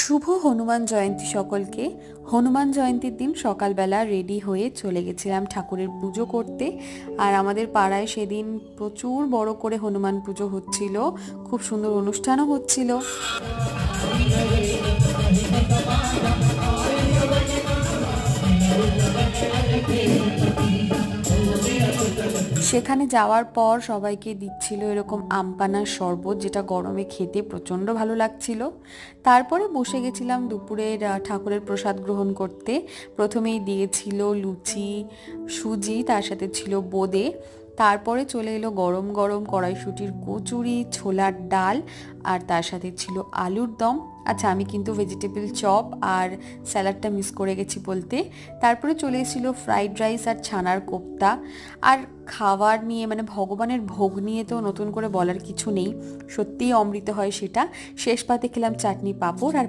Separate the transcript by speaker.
Speaker 1: শুভ হনুমান জয়ন্তী সকলকে। হনুমান জয়ন্তীর দিন সকালবেলা রেডি হয়ে চলে গেছিলাম ঠাকুরের পুজো করতে। আর আমাদের পাড়ায় সেদিন প্রচুর বড় করে হনুমান পুজো হচ্ছিল, খুব সুন্দর অনুষ্ঠানও হচ্ছিল। সেখানে যাওয়ার পর সবাইকে দিচ্ছিল এরকম আমপানার শরবত, যেটা গরমে খেতে প্রচণ্ড ভালো লাগছিল। তারপরে বসে গেছিলাম দুপুরের ঠাকুরের প্রসাদ গ্রহণ করতে। প্রথমেই দিয়েছিল লুচি, সুজি, তার সাথে ছিল বোঁদে। তারপরে চলে এলো গরম গরম কড়াইশুঁটির কচুরি, ছোলার ডাল, আর তার সাথে ছিল আলুর দম। আচ্ছা, আমি কিন্তু ভেজিটেবল চপ আর স্যালাডটা মিস করে গেছি বলতে। তারপরে চলে এসেছিলো ফ্রাইড রাইস আর ছানার কোপ্তা। আর খাবার নিয়ে মানে ভগবানের ভোগ নিয়ে তো নতুন করে বলার কিছু নেই, সত্যিই অমৃত হয় সেটা। শেষ পাতে খেলাম চাটনি, পাঁপড় আর